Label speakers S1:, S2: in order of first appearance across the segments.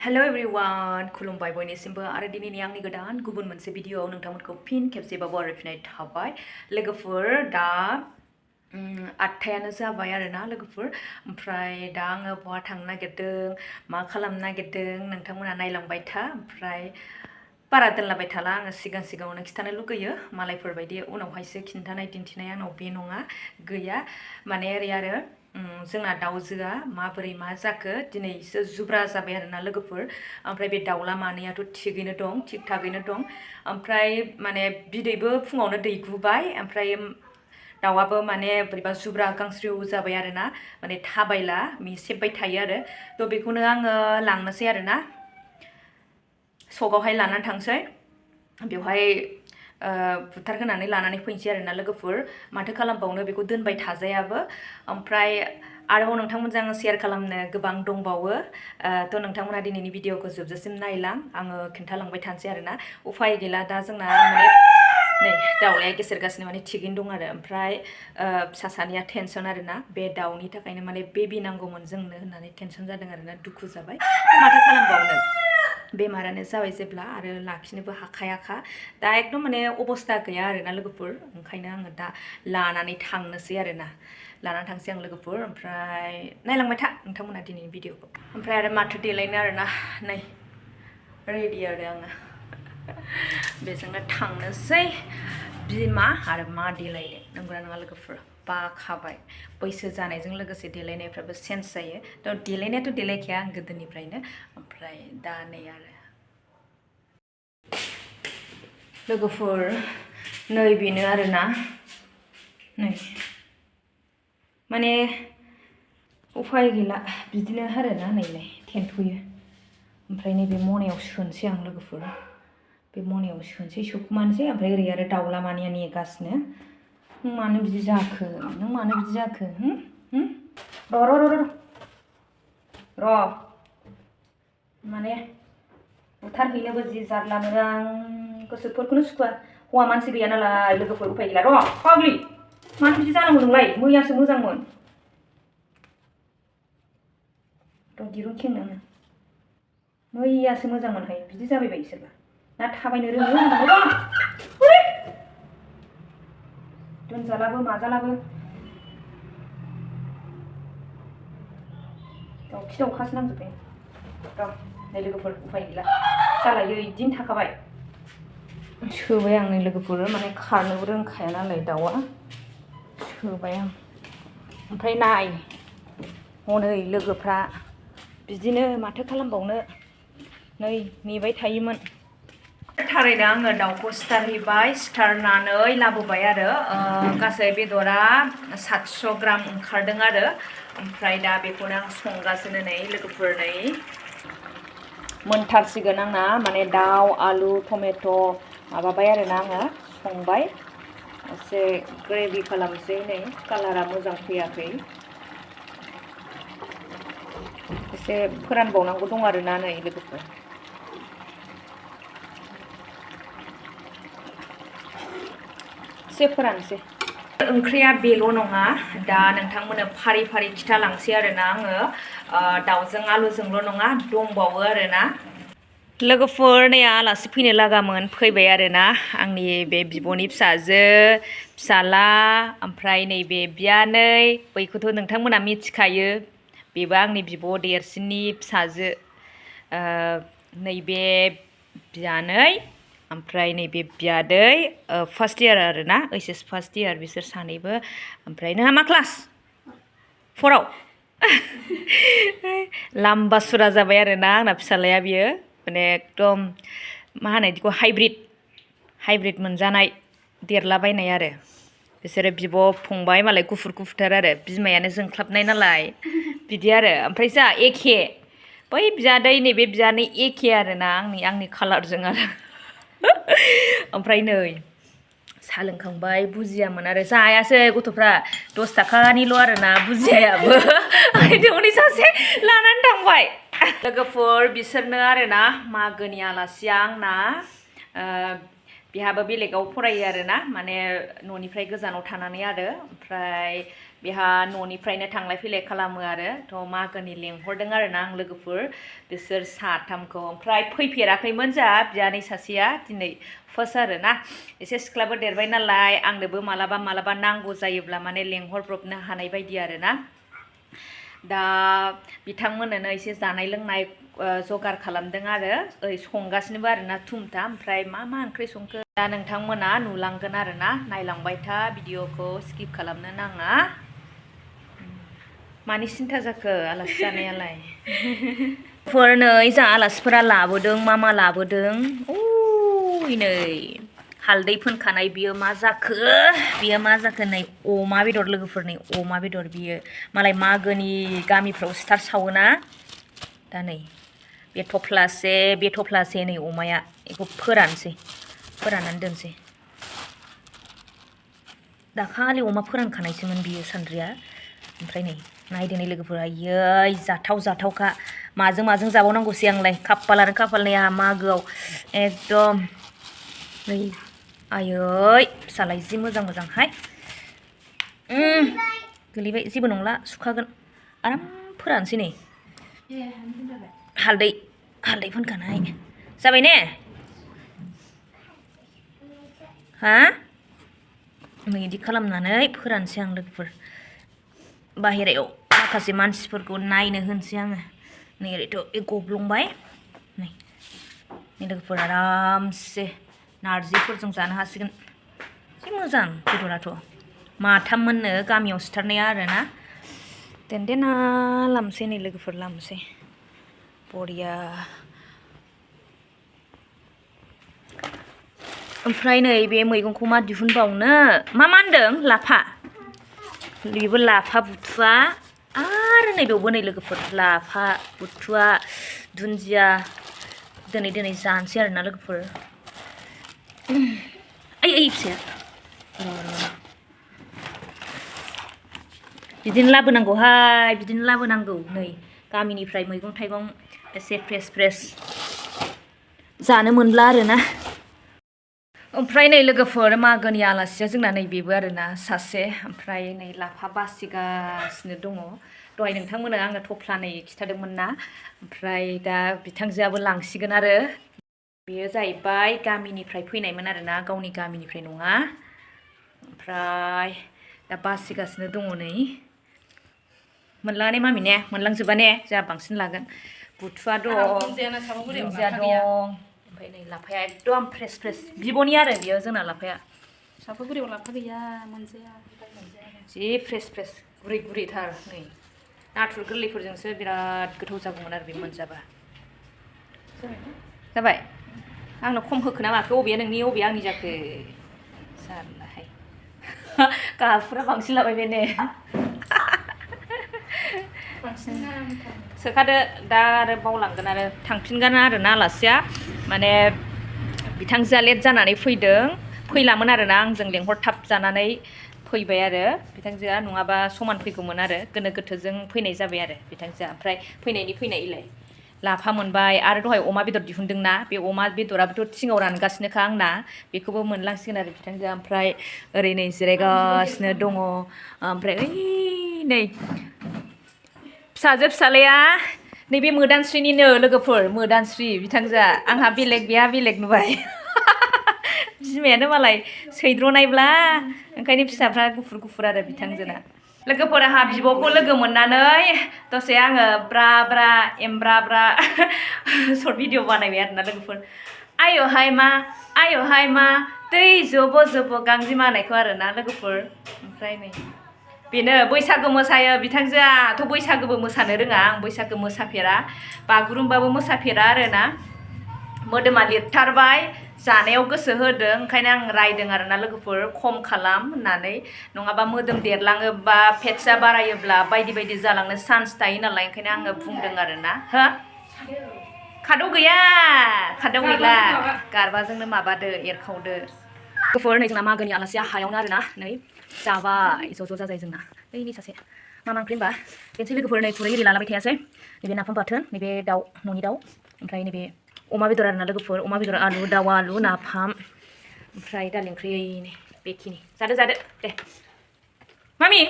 S1: Hello everyone, खुलुमबाय बयनिसिमबो आरो दिनैनि आंनि गोदान गुबुन मोनसे भिडियोआव नोंथांमोनखौ फिन खेबसेबाबो आरिफिनाय थाबाय लोगोफोर दा 8थायानो जाबाय आरोना लोगोफोर ओमफ्राय दा आङो बहा थांनो नागिरदों मा खालामनो नागिरदों नोंथांमोना नायलांबाय था ओमफ्राय बारा दोनलाबाय थाला आङो सिगाङावनो खिथानो लुगैयो मालायफोर बायदि उनावहायसो खिन्थानाय दिन्थिनाय आंनाव बे नङा गैया माने ओरै आरो जोंना दाउजोआ माबोरै मा जाखो दिनैसो जुब्रा जाबाय आरोना लोगोफोर ओमफ्राय बे दाउला मानैयाथ' थिगैनो दं थिग थागैनो दं ओमफ्राय माने बिदैबो फुङावनो दैगुबाय ओमफ्राय दाउआबो माने बोरैबा जुब्रा गांस्रिउ जाबाय आरोना माने थाबायला मिसेबबाय थायो आरो थ' बेखौनो आङो लांनोसै आरोना सकआवहाय लानानै थांसै बेवहाय बुथार होनानै लानानै फैनोसै आरोना लोगोफोर माथो खालामबावनो बेखौ दोनबाय थाजायाबो ओमफ्राय आरोबाव नोंथांमोनजों आङो शेयार खालामनो गोबां दंबावो थ' नोंथांमोना दिनैनि भिडिअखौ जोबजासिम नायलां आङो खिन्थालांबाय थानोसै आरोना उफाय गैला दा जोंना माने नै दाउलाया गेसेरगासिनो माने थिगैनो दं आरो ओमफ्राय फिसा सानैया टेनसन आरोना बे दाउनि थाखायनो माने बेबि नांगौमोन जोंनो होननानै टेनसन जादों आरोना दुखु जाबाय माथो खालामबावनो बेमारानो जाबाय जेब्ला आरो लाखिनोबो हाखायाखा दा एकदम माने अबस्था गैया आरोना लोगोफोर ओंखायनो आङो दा लानानै थांनोसै आरोना लानानै थांसै आं लोगोफोर ओमफ्राय नायलांबाय था नोंथांमोना दिनैनि भिडिअखौ ओमफ्राय आरो माथो देलायनो आरोना नै रेडि आरो आङो बेजोंनो थांनोसै बिमा आरो मा देलायनो नंगौना नङा लोगोफोर बाखाबाय बैसो जानायजों लोगोसे देलायनायफ्राबो चेन्ज जायो थ' देलायनायाथ' देलायखाया आं गोदोनिफ्रायनो ओमफ्राय दा नै आरो लोगोफोर नै बेनो आरोना नै माने उफाय गैला बिदिनो आरोना नै थेन्थ'यो ओमफ्राय नैबे मनायाव सोनोसै आं लोगोफोर बे मनायाव सोनोसै सोखुमानोसै ओमफ्राय ओरै आरो दाउला मानैया नेगासिनो नों मानो बिदि जाखो र' माने बुथारहैनोबो जि जारलानो आं गोसोफोरखौनो सुखुवा हौवा मानसि गैया नालाय लोगोफोर उफाय गैला र' फाग्लि मानो बिदि जानांगौ नोंलाय मैयासो मोजांमोन र' दिरुं खेंनो आङो मैयासो मोजांमोनहाय बिदि जाबायबाय इसोरबा ना थाबायनो रोङो दोनजालाबो माजालाबो दाउखि दाउखासो नांजोब्बाय र' नै लोगोफोर उफाय गैला जालायो बिदिनो थाखाबाय सोबाय आं नै लोगोफोर माने खारनोबो रोंखाया नालाय दाउआ सोबाय आं ओमफ्राय नाय हनै लोगोफ्रा बिदिनो माथो खालामबावनो नै नेबाय थायोमोन थारैनो आङो दाउखौ सिथारहैबाय सिथारनानै लाबोबाय आरो गासै बेदरा 700 ग्राम ओंखारदों आरो ओमफ्राय दा बेखौनो आं संगासिनो नै लोगोफोर नै मोनथारसिगोन आंना माने दाउ आलु टमेट' माबाबाय आरोना आङो संबाय एसे ग्रेभि खालामसै नै कालारा मोजां फैयाखै एसे फोरानबावनांगौ दं आरोना नै लोगोफोर एसे फोरानसै ओंख्रिया बेल' नङा दा नोंथांमोननो फारि फारि खिथालांसै आरोना आङो दाउजों आलुजोंल' नङा दंबावो आरोना लोगोफोर नै आलासि फैनो लागामोन फैबाय आरोना आंनि बे बिब'नि फिसाजो फिसाला ओमफ्राय नैबे बियानै बैखौथ' नोंथांमोना मिथिखायो बेबो आंनि बिब' देरसिननि फिसाजो नैबे बियानै ओमफ्राय नैबे बियादै फार्स्ट इयार आरोना ओइस फार्स्ट इयार बिसोर सानैबो ओमफ्राय नोंहा मा क्लास 4आव लाम्बा सुरा जाबाय आरोना आंना फिसालाया बियो माने एकदम मा होनो बिदिखौ हाइब्रिद मोनजानाय देरलाबायनाय आरो बिसोरो बिब' फंबाय मालाय गुफुर गुफुरथार आरो बिमायानो जोंख्लाबनाय नालाय बिदि आरो ओमफ्राय जा एखे बै बियादै नैबे बियानै एखे आरोना आंनि कालारजों आरो ओमफ्राय नै साहा लोंखांबाय बुजियामोन आरो जायासै गथ'फ्रा 10 थाखानिल' आरोना बुजियायाबो हनै सासे लानानै थांबाय लोगोफोर बिसोरनो आरोना मागोनि आलासिया आंना बिहाबो बेलेगाव फरायो आरोना माने न'निफ्राय गोजानाव थानानै आरो ओमफ्राय बेहा न'निफ्रायनो थांलाय फैलाय खालामो आरो थ' मागोनि लेंहरदों आरो ना आं लोगोफोर बिसोर साथामखौ ओमफ्राय फैफेराखैमोन जोंहा बियानै सासेया दिनै फार्स्ट आरो ना एसे सिख्लाबो देरबाय नालाय आंनोबो मालाबा नांगौ जायोब्ला माने लेंहरब्रबनो हानाय बायदि आरो ना दा बिथांमोननो एसे जानाय लोंनाय जगार खालामदों आरो ओरै संगासिनोबो आरो ना थुमथा ओमफ्राय मा ओंख्रि संखो दा नोंथांमोना नुलांगोन आरो ना नायलांबाय था भिडिअखौ स्किप खालामनो नाङा मानि सिन्था जाखो आलासि जानायालाय नै जा आलासिफोरा लाबोदों मा लाबोदों नै हालदै फोनखानाय बियो मा जाखो नै अमा बेदर लोगोफोरनि अमा बेदर बियो मालाय मागोनि गामिफ्राव सिथार सावोना दा नै बे थफ्लासे नै अमाया बेखौ फोराननानै दोनसै दाखालि अमा फोरानखानायसोमोन बियो सान्द्रिया ओमफ्राय नै नायदो नै लोगोफोरा इयै जाथावखा माजों जाबावनांगौसै आंलाय खाफालानो खाफाल नै आंहा मागोआव एकदम नै आयै फिसालाय जि मोजांहाय गोलैबाय जेबो नंला सुखागोन आराम फोरानसै नै हालदै फोनखानाय जाबाय ने हा बिदि खालामनानै फोरानसै आं लोगोफोर बाहेरायाव माखासे मानसिफोरखौ नायनो होनसै आङो नै ओरैथ' गब्लंबाय नै लोगोफोर आरामसे नारजिफोरजों जानो हासिगोन जि मोजां बेदराथ' माथाममोननो गामियाव सिथारनाया आरोना देन्देना लामसै नै लोगोफोर लामसै बरिया ओमफ्राय नै बे मैगंखौ मा दिहुनबावनो मा होनदों लाफा बेबो लाफा बुथुवा आरो नै बेवबो नै लोगोफोर लाफा बुथुवा दुन्दिया दिनै जानोसै आरोना लोगोफोर ओइ फिसाया बिदिनो लाबोनांगौ नै गामिनिफ्राय मैगं थाइगं एसे फ्रेस जानो मोनला आरोना ओमफ्राय नै लोगोफोर मागोनि आलासिया जोंना नै बेबो आरोना सासे ओमफ्राय नै लाफा बासिगासिनो दङ दहाय नोंथांमोना आङो थफ्लानै खिथादोंमोन ना ओमफ्राय दा बिथांजोआबो लांसिगोन आरो बेयो जाहैबाय गामिनिफ्राय फैनायमोन आरोना गावनि गामिनिफ्राय नङा ओमफ्राय दा बासिगासिनो दङ नै मोनला ने मामि ने मोनलांजोबा ने जोंहा बांसिन लागोन बुथुवा दं दुन्दिया दं ओमफ्राय नै लाफाया एकदम फ्रेस बिब'नि आरो बियो जोंना लाफाया
S2: सापागुरियाव लाफा गैया मोनजाया
S1: जि फ्रेस गुरैथार नै नाथुर गोरलैफोरजोंसो बिराद गोथाव जागौमोन आरो बे मोनजाबा जाबाय आंनो खम होखो ना माखो अबेया नोंनि अबेया आंनि जाखो जारलाहाय गाहाफोरा बांसिन लाबाय बे ने सोखादो दा आरो बावलांगोन आरो थांफिनगोन आरोना आलासिया माने बिथांजोआ लेट जानानै फैलामोन आरोना आंजों लेंहरथाब जानानै फैबाय आरो बिथांजोआ नङाबा समान फैगौमोन आरो गोनो गोथोजों फैनाय जाबाय आरो बिथांजोआ ओमफ्राय फैनायलाय लाफा मोनबाय आरो दहाय अमा बेदर दिहुनदोंना बे अमा बेदराबोथ' थिङाव रानगासिनोखा आंना बेखौबो मोनलांसिगोन आरो बिथांजोआ ओमफ्राय ओरै नै जिरायगासिनो दङ ओमफ्राय ओइ नै फिसालाया नैबे मोदानस्रिनिनो लोगोफोर मोदानस्रि बिथांजोआ आंहा बेलेग बेहा बेलेग नुबाय बिमायानो मालाय सैद्रनायब्ला ओंखायनो फिसाफ्रा गुफुर आरो बिथांजोना लोगोफोर आंहा बिब'खौ लोगो मोननानै दसे आङो ब्रा एमब्रा सर्ट भिडिअ बानायबाय आरोना लोगोफोर आय'हाय मा दै जब' गांजेमा होनायखौ आरोना लोगोफोर ओमफ्राय नै बेनो बैसागो मोसायो बिथांजोआथ' बैसागोबो मोसानो रोङा आं बैसागो मोसाफेरा बागुरुम्बाबो मोसाफेरा आरोना मोदोमा लिरथारबाय जानायाव गोसो होदों ओंखायनो आं रायदों आरोना लोगोफोर खम खालाम होननानै नङाबा मोदोम देरलाङोबा फेटसा बारायोब्ला बायदि जालांनो चान्स थायो नालाय ओंखायनो आङो बुंदों आरोना हो खादौ गैया खादौ गैला गारबाजोंनो माबादो एरखावदो लोगोफोर नै जोंना मागोनि आलासिया हायावनो आरोना नै जाबाय ज' जाजाय जोंना ओइनि सासे मा ओंख्रि होनबा बेनोसै लोगोफोर नै खुरै एरि लालाबाय थायासै नैबे नाफाम बाथोन नैबे दाउ न'नि दाउ ओमफ्राय नैबे अमा बेदर आरोना लोगोफोर अमा बेदर आलु दाउ आलु नाफाम ओमफ्राय दालि ओंख्रि बेखिनि जादो दे मामि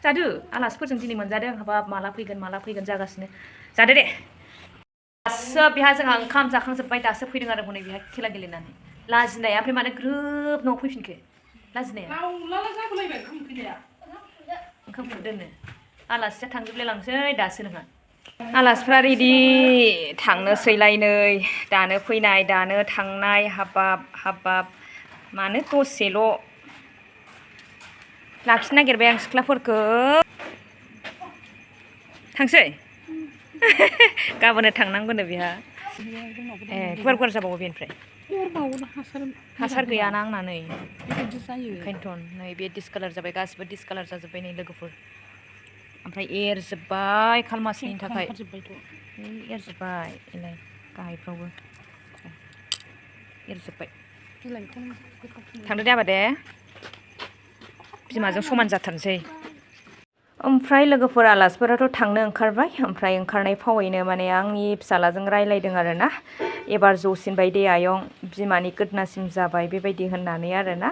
S1: जादो आलासिफोरजों दिनै मोनजादों हाबाब माला फैगोन जागासिनो जादो दे दासो बेहा जोंहा ओंखाम जाखांजोब्बाय दासो फैदों आरो हनै बेहा खेला गेलेनानै लाजिनाया ओमफ्राय मानो ग्रोब न'आव फैफिनखो लाजिनाया ओंखामखौ दोनो आलासिया थांजोबलाय लांसै दासो नोंहा आलासिफ्रा रेडि थांनोसैलाय नै दानो फैनाय दानो थांनाय हाबाब मानो दसेल' लाखिनो नागिरबाय आं सिख्लाफोरखौ थांसै गाबोननो थांनांगौनो बेहा गुवार जाबावो बेनिफ्राय हासार गैयाना आंना नै ओंखायनोथ' नै बे डिसकालार जाबाय गासिबो डिसकालार जाजोब्बाय नै लोगोफोर ओमफ्राय एरजोब्बाय खालमासिनि थाखाय एरजोब्बाय एलाय गाहायफ्रावबो एरजोब्बाय थांदो दे आबा दे बिमाजों समान जाथारनोसै ओमफ्राय लोगोफोर आलासिफोराथ' थांनो ओंखारबाय ओमफ्राय ओंखारनाय फावैनो माने आंनि फिसालाजों रायलायदों आरोना एबार जौसिनबाय दे आयं बिमानि गोदनासिम जाबाय बेबायदि होननानै आरोना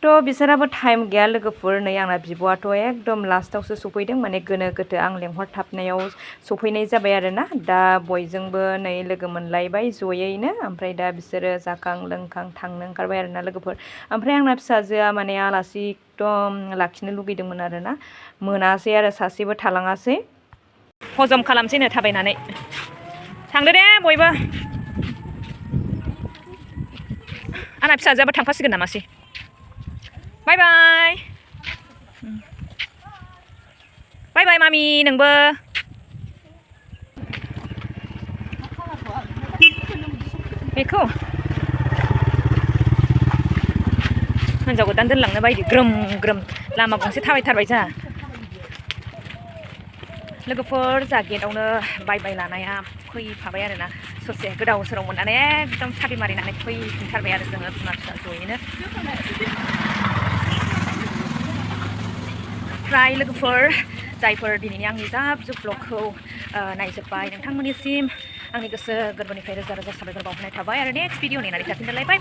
S1: थ' बिसोराबो टाइम गैया लोगोफोर नै आंना बिब'आथ' एकदम लास्टावसो सफैदों माने गोनो गोथो आं लेंहरथाबनायाव सफैनाय जाबाय आरोना दा बयजोंबो नै लोगो मोनलायबाय जयैनो ओमफ्राय दा बिसोरो जाखां लोंखां थांनो ओंखारबाय आरोना लोगोफोर ओमफ्राय आंना फिसाजोआ माने आलासि एकदम लाखिनो लुगैदोंमोन आरोना मोनासै आरो सासेबो थालाङासै हजम खालामसैनो थाबायनानै थांदो दे बयबो आंना फिसाजोआबो थांफासिगोन नामासै बाय बाय मामि नोंबो बेखौ हिन्जाव गोदान दोनलांनो बायदि ग्रोम लामा गंसे थाबायथारबाय जोंहा लोगोफोर जोंहा गेटआवनो बाय लानाया फैफाबाय आरोना ससे गोदाव सोराव मोननानै एकदम साबि मारिनानै फैफिनथारबाय आरो जोङो बिमा फिसा जयैनो ओमफ्राय लोगोफोर जायफोर दिनैनि आंनि जाब ब्लगखौ नायजोब्बाय नोंथांमोननिसिम आंनि गोसो गोरबोनिफ्राय रोजा साबायखर बावहरनाय थाबाय आरो नेक्स्ट भिडिअ नेनानै थाफिनदोलाय बाय